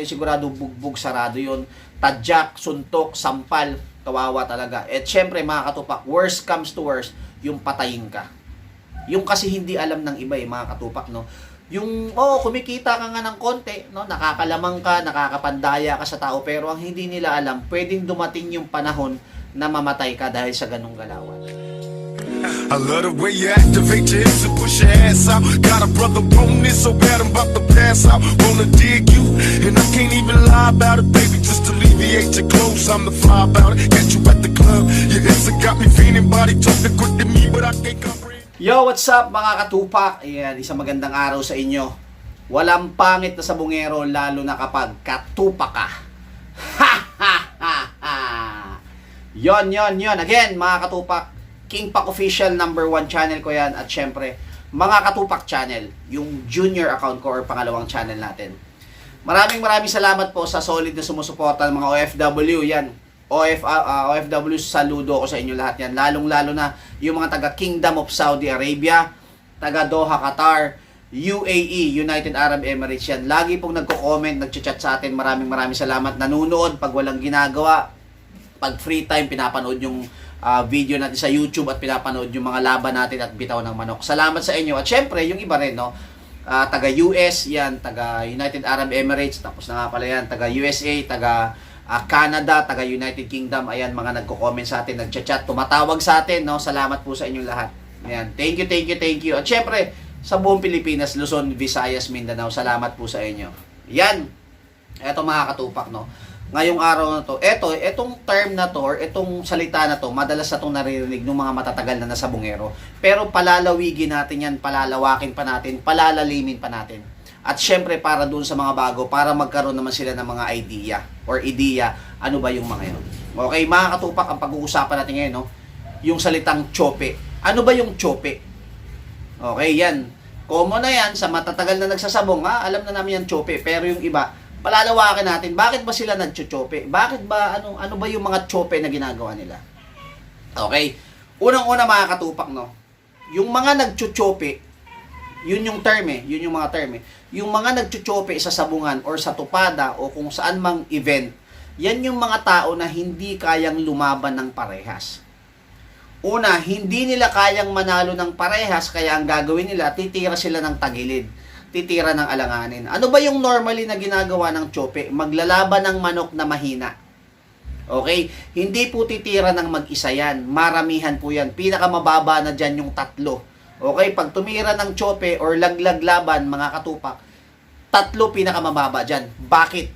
Sigurado bugbog sarado yun. Tadyak, suntok, sampal, kawawa talaga. At syempre mga katupak, worst comes to worst, yung patayin ka. Yung kasi hindi alam ng iba mga katupak, no? Yung, kumikita ka nga ng konti, no? Nakakalamang ka, nakakapandaya ka sa tao, pero ang hindi nila alam, pwedeng dumating yung panahon na mamatay ka dahil sa ganung galawan. I love the way you activate your hips and push your ass out. Got a brother on this so bad I'm about to pass out. Wanna dig you, and I can't even lie about it, baby. Just alleviate your clothes, I'm the fly about it. Catch you at the club, your hips have got me feeling. Body talking quick to me, but I can't comprehend. Yo, what's up mga katupak? Ayan, isang magandang araw sa inyo. Walang pangit na sabungero lalo na kapag katupak ka. Ha ha ha ha. Yon. Again, mga katupak, King Pac Official #1 channel ko yan. At syempre, mga katupak channel, yung junior account ko or pangalawang channel natin. Maraming salamat po sa solid na sumusuporta ng mga OFW. Yan, OFW, saludo ko sa inyo lahat yan. Lalong-lalo na yung mga taga Kingdom of Saudi Arabia, taga Doha, Qatar, UAE, United Arab Emirates yan. Lagi pong nagko-comment, nagchat-chat sa atin. Maraming salamat. Nanunood pag walang ginagawa. Pag free time, pinapanood yung video natin sa YouTube at pinapanood yung mga laban natin at bitaw ng manok. Salamat sa inyo. At syempre, yung iba rin, no? Taga US, yan, taga United Arab Emirates, tapos na nga pala yan, taga USA, taga Canada, taga United Kingdom, ayan, mga nagko-comment sa atin, nagchat-chat, tumatawag sa atin, no? Salamat po sa inyong lahat. Ayan, thank you. At syempre, sa buong Pilipinas, Luzon, Visayas, Mindanao, salamat po sa inyo. Yan, eto mga katupak, no? Ngayong araw na to, etong term na to, or etong salita na to, madalas na itong naririnig ng mga matatagal na sabungero. Pero palalawigin natin yan, palalawakin pa natin, palalalimin pa natin. At syempre para dun sa mga bago, para magkaroon naman sila ng mga idea, ano ba yung mga yun. Okay, mga katupak, ang pag-uusapan natin ngayon, no? Yung salitang tsope. Ano ba yung tsope? Okay, yan. Common na yan, sa matatagal na nagsasabong, alam na namin yan tsope. Pero yung iba, palalawakin natin, bakit ba sila nagtsope? Bakit ba, ano ba yung mga tsope na ginagawa nila? Okay, unang-una mga katupak, no? Yung mga nagtsope, yun yung term yun yung mga term Yung mga nagtsope sa sabungan or sa tupada o kung saan mang event, yan yung mga tao na hindi kayang lumaban ng parehas. Una, hindi nila kayang manalo ng parehas, kaya ang gagawin nila, titira sila ng tagilid, titira ng alanganin. Ano ba yung normally na ginagawa ng tsope? Maglalaban ng manok na mahina. Okay? Hindi po titira ng mag-isa yan. Maramihan po yan. Pinakamababa na dyan yung 3. Okay? Pag tumira ng tsope or laglag laban, mga katupak, 3 pinakamababa dyan. Bakit?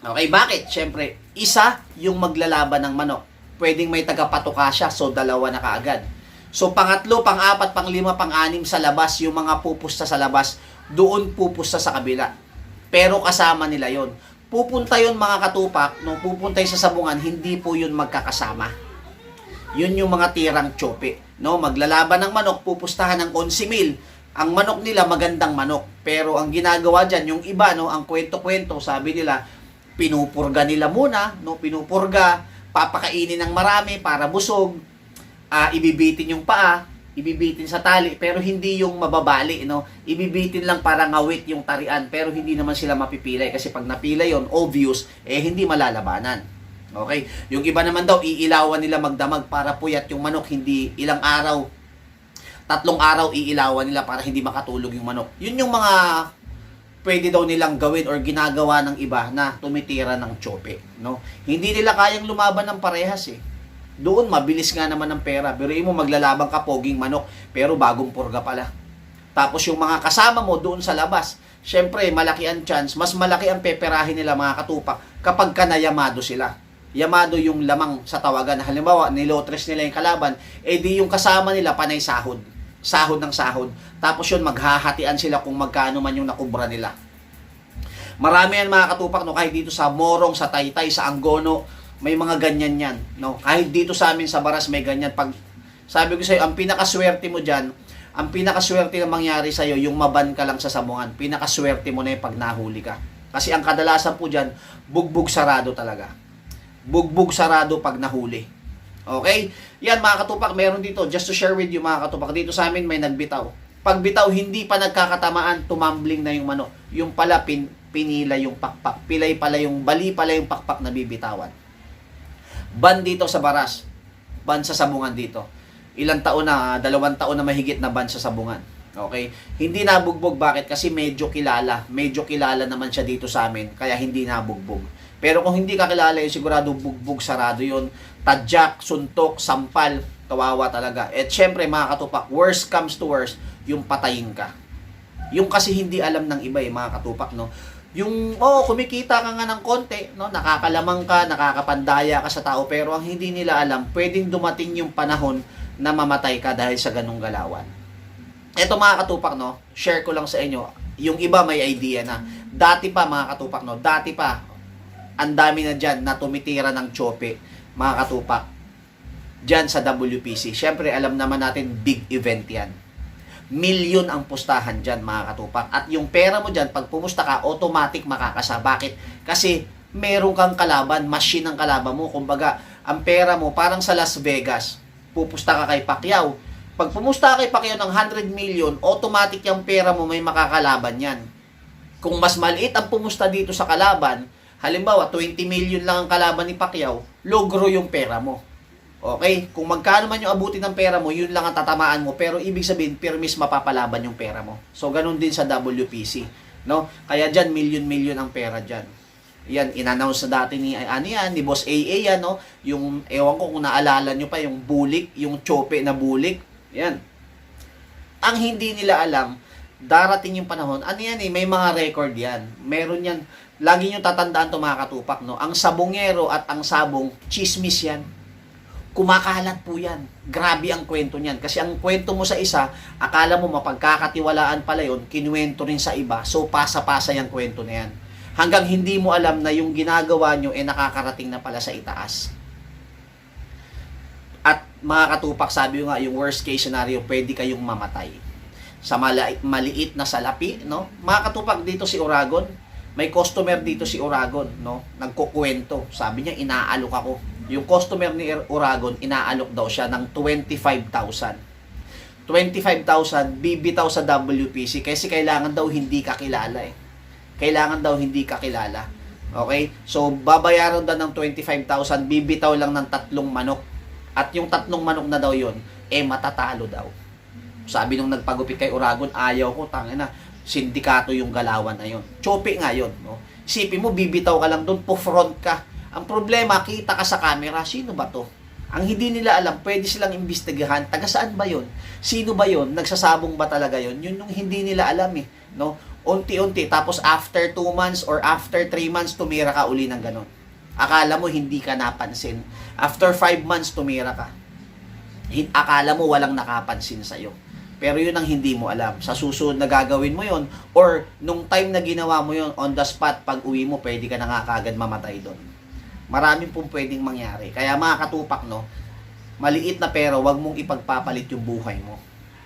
Okay, bakit? Siyempre, isa yung maglalaban ng manok. Pwedeng may tagapatuka siya, so 2 na kaagad. So, pangatlo, pang-4, pang-5, pang-6 sa labas, yung mga pupusta sa labas, doon pupusta sa kabila. Pero kasama nila yon. Pupunta yon mga katupak, nung pupunta sa sabungan, hindi po yun magkakasama. Yun yung mga tirang tsope. No? Maglalaban ng manok, pupustahan ng 11,000. Ang manok nila, magandang manok. Pero ang ginagawa dyan, yung iba, no, ang kwento-kwento, sabi nila, pinupurga nila muna, no? Pinupurga, papakainin ng marami para busog, ibibitin yung paa, ibibitin sa tali, pero hindi yung mababali, no? Ibibitin lang para ngawit yung tarian, pero hindi naman sila mapipilay kasi pag napilay yon, obvious, hindi malalabanan. Okay? Yung iba naman daw, iilawan nila magdamag para puyat yung manok, hindi ilang araw, 3 araw iilawan nila para hindi makatulog yung manok. Yun yung mga pwede daw nilang gawin or ginagawa ng iba na tumitira ng tsope, no? Hindi nila kayang lumaban ng parehas Doon, mabilis nga naman ng pera. Biruin mo, maglalaban ka, poging manok, pero bagong purga pala. Tapos yung mga kasama mo doon sa labas, syempre, malaki ang chance, mas malaki ang peperahin nila mga katupak kapag kanayamado sila. Yamado yung lamang sa tawagan. Halimbawa, nilotres nila yung kalaban, di yung kasama nila panay sahod. Sahod ng sahod. Tapos yun, maghahatian sila kung magkano man yung nakubra nila. Marami yan mga katupak, no? Kahit dito sa Morong, sa Taytay, sa Angono, may mga ganyan yan, no? Kahit dito sa amin sa Baras may ganyan. Pag sabi ko sa iyo, ang pinakaswerte mo diyan, ang pinakaswerte na mangyari sa iyo, yung maban ka lang sa sabungan. Pinakaswerte mo na yung pag nahuli ka. Kasi ang kadalasan po diyan, bugbog sarado talaga. Bugbog sarado pag nahuli. Okay? Yan mga katupak, meron dito, just to share with you mga katupak, dito sa amin may nagbitaw. Pag bitaw, hindi pa nagkakatamaan, tumambling na yung manok. Yung pala, pinila yung pakpak, bali pala yung pakpak na bibitawan. Ban dito sa Baras, ban sa Sabungan dito. Ilang taon na, 2 taon na mahigit na ban sa Sabungan. Okay? Hindi nabugbog, bakit? Kasi medyo kilala naman siya dito sa amin, kaya hindi nabugbog. Pero kung hindi ka kilala, yun, sigurado bugbog, sarado yun. Tadyak, suntok, sampal, kawawa talaga. At syempre mga katupak, worst comes to worst, yung patayin ka. Yung kasi hindi alam ng iba mga katupak, no? Yung, kumikita ka nga ng konti, no? Nakakalamang ka, nakakapandaya ka sa tao, pero ang hindi nila alam, pwedeng dumating yung panahon na mamatay ka dahil sa ganung galawan. Eto mga katupak, no? Share ko lang sa inyo. Yung iba may idea na. Dati pa mga katupak, no? Dati pa, ang dami na dyan na tumitira ng tsope, mga katupak, dyan sa WPC. Syempre, alam naman natin, big event yan. Milyon ang pustahan dyan, mga katupak. At yung pera mo dyan, pag pumusta ka, automatic makakasa. Bakit? Kasi meron kang kalaban, machine ang kalaban mo. Kumbaga, ang pera mo, parang sa Las Vegas, pupusta ka kay Pacquiao. Pag pumusta ka kay Pacquiao ng 100 million, automatic yung pera mo may makakalaban yan. Kung mas maliit ang pumusta dito sa kalaban, halimbawa, 20 million lang ang kalaban ni Pacquiao, logro yung pera mo. Okay? Kung magkano man yung abutin ng pera mo, yun lang ang tatamaan mo. Pero ibig sabihin, permis mapapalaban yung pera mo. So, ganun din sa WPC. No? Kaya dyan, million ang pera dyan. Yan, in-announce na dati ni Boss AA yan, no? Yung, ewan ko kung naalala nyo pa, yung bulik, yung tsope na bulik. Yan. Ang hindi nila alam, darating yung panahon, may mga record yan. Meron yan. Lagi nyo tatandaan to mga katupak, no? Ang sabongero at ang sabong, chismis yan. Kumakalat po yan. Grabe ang kwento niyan. Kasi ang kwento mo sa isa, akala mo mapagkakatiwalaan pala yun, kinuwento rin sa iba. So, pasa-pasa yung kwento na yan. Hanggang hindi mo alam na yung ginagawa nyo nakakarating na pala sa itaas. At mga katupak, sabi ko nga, yung worst case scenario, pwede kayong mamatay. Sa maliit na salapi, no? Mga katupak, dito si Uragon, may customer dito si Uragon, no? Nagkukwento. Sabi niya, inaalok ako. Yung customer ni Uragon, inaalok daw siya ng 25,000. 25,000 bibitaw sa WPC kasi kailangan daw hindi kakilala eh. Kailangan daw hindi kakilala. Okay? So, babayaran daw ng 25,000, bibitaw lang ng 3 manok. At yung 3 manok na daw yun, matatalo daw. Sabi nung nagpagupit kay Uragon, ayaw ko, tangina, sindikato yung galawan na yun. Chope nga yun. No? Isipin mo, bibitaw ka lang doon, po-front ka. Ang problema, kita ka sa camera, sino ba to? Ang hindi nila alam, pwede silang imbestigahan, taga saan ba yun? Sino ba yun? Nagsasabong ba talaga yun? Yun yung hindi nila alam eh. No? Unti-unti, tapos after 2 months or after 3 months, tumira ka uli ng ganon. Akala mo hindi ka napansin. After 5 months, tumira ka. Akala mo walang nakapansin sa'yo. Pero yun ang hindi mo alam. Sa susunod na gagawin mo yun, or nung time na ginawa mo yun, on the spot, pag uwi mo, pwede ka na nga kagad mamatay doon. Maraming pong pwedeng mangyari. Kaya mga katupak, no, maliit na pera, wag mong ipagpapalit yung buhay mo.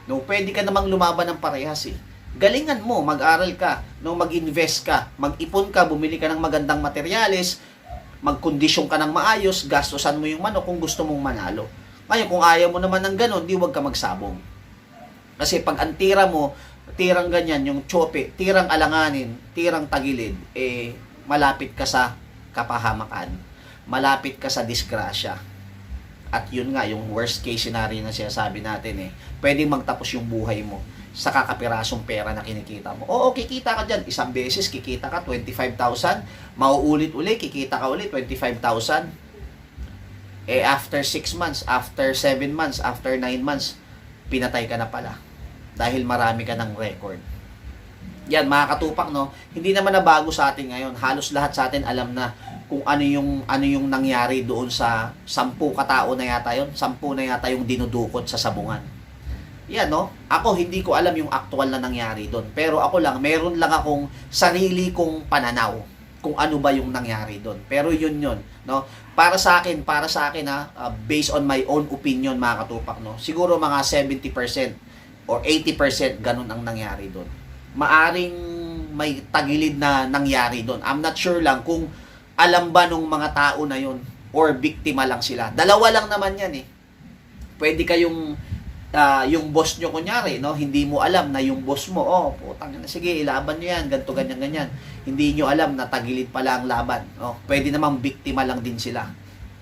No, pwede ka namang lumaban ng parehas eh. Galingan mo, mag-aral ka, no, mag-invest ka, mag-ipon ka, bumili ka ng magandang materyales, magkondisyon ka ng maayos, gastusan mo yung manok kung gusto mong manalo. Ngayon, kung ayaw mo naman ng ganun, di wag ka magsabong. Kasi pag ang tira mo, tirang ganyan, yung tsope, tirang alanganin, tirang tagilid, malapit ka sa kapahamakan. Malapit ka sa disgrasya. At yun nga, yung worst case scenario na sinasabi natin pwedeng magtapos yung buhay mo sa kakapirasong pera na kinikita mo. Oo, kikita ka dyan. Isang beses, kikita ka, 25,000. Mauulit uli, kikita ka ulit, 25,000. After 6 months, after 7 months, after 9 months, pinatay ka na pala. Dahil marami ka ng record. Yan, mga katupak, no? Hindi naman na bago sa atin ngayon. Halos lahat sa atin alam na kung ano yung nangyari doon sa 10 katao na yata yun. 10 na yata yung dinudukot sa sabungan. Yan, no? Ako, hindi ko alam yung actual na nangyari doon. Pero ako lang, meron lang akong sarili kong pananaw kung ano ba yung nangyari doon. Pero yun, no? Para sa akin, based on my own opinion, mga katupak, no? Siguro mga 70% or 80% ganun ang nangyari doon. Maaring may tagilid na nangyari doon. I'm not sure lang kung alam ba nung mga tao na yun or biktima lang sila. Dalawa lang naman yan eh. Pwede kayong yung boss nyo kunyari, no, hindi mo alam na yung boss mo, oh, putang ina, sige, ilaban nyo yan, ganito, ganyan, ganyan. Hindi nyo alam na tagilid pala ang laban. No? Pwede namang biktima lang din sila.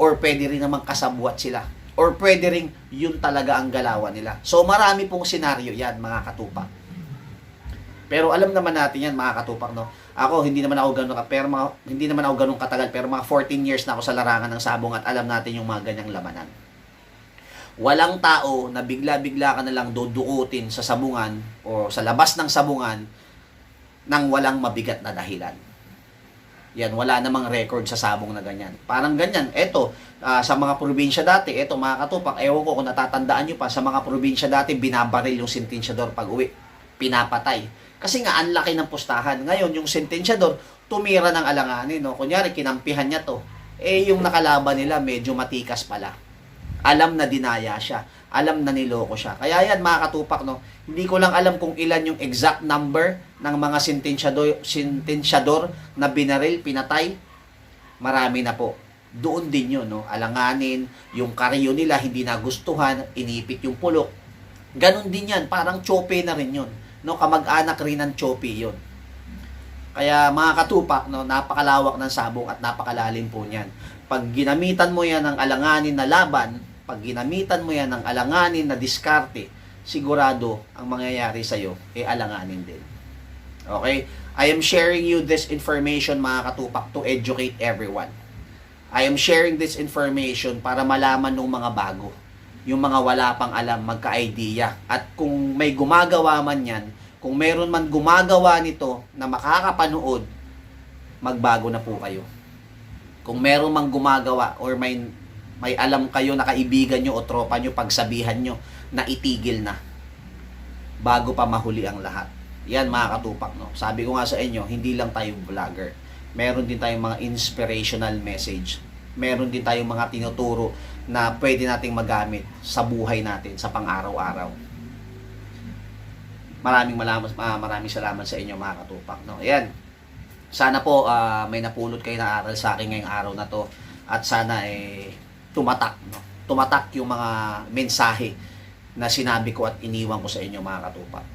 Or pwede rin namang kasabwat sila. Or pwede rin yun talaga ang galawan nila. So marami pong senaryo yan, mga katupak. Pero alam naman natin yan, mga katupak, no? Ako, hindi naman ako ganun, pero hindi naman ako ganun katagal, pero mga 14 years na ako sa larangan ng sabong at alam natin yung mga ganyang labanan. Walang tao na bigla-bigla ka na lang dudukutin sa sabungan o sa labas ng sabungan nang walang mabigat na dahilan. Yan, wala namang record sa sabong na ganyan. Parang ganyan. Eto, sa mga probinsya dati, eto mga katupak, ewan ko kung natatandaan nyo pa, sa mga probinsya dati, binabaril yung sentensyador pag uwi. Pinapatay. Kasi nga, ang laki ng pustahan. Ngayon, yung sentensyador, tumira ng alanganin. No? Kunyari, kinampihan niya to. Yung nakalaban nila, medyo matikas pala. Alam na dinaya siya. Alam na niloko siya. Kaya yan, mga katupak, no? Hindi ko lang alam kung ilan yung exact number ng mga sentensyador na binaril, pinatay. Marami na po. Doon din yun, no? Alanganin, yung karyo nila hindi nagustuhan, inipit yung pulok. Ganon din yan. Parang chope na rin yun. No? Kamag-anak rin ng chope yun. Kaya mga katupak, no, napakalawak ng sabong at napakalalim po niyan. Pag ginamitan mo yan ng alanganin na laban, pag ginamitan mo yan ng alanganin na diskarte, sigurado ang mangyayari sa'yo, alanganin din. Okay? I am sharing you this information, mga katupak, to educate everyone. I am sharing this information para malaman ng mga bago. Yung mga wala pang alam, magka-idea. At kung may gumagawa man yan, kung meron man gumagawa nito na makakapanood, magbago na po kayo. Kung meron mang gumagawa or may alam kayo na kaibigan nyo o tropa nyo, pagsabihan nyo na itigil na bago pa mahuli ang lahat. Yan, mga katupak, no? Sabi ko nga sa inyo, hindi lang tayo vlogger. Meron din tayong mga inspirational message. Meron din tayong mga tinuturo na pwede nating magamit sa buhay natin, sa pang-araw-araw. Maraming salamat sa inyo, mga katupak, no? Ayan. Sana po may napulot kayo na aral sa akin ngayong araw na to at sana tumatak, no? Tumatak yung mga mensahe na sinabi ko at iniwan ko sa inyo, mga katupak.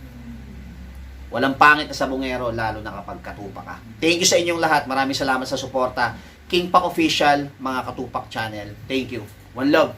Walang pangit na sabungero lalo na kapag katupak ka. Thank you sa inyong lahat. Maraming salamat sa suporta. King Pac Official, mga katupak channel. Thank you. One love.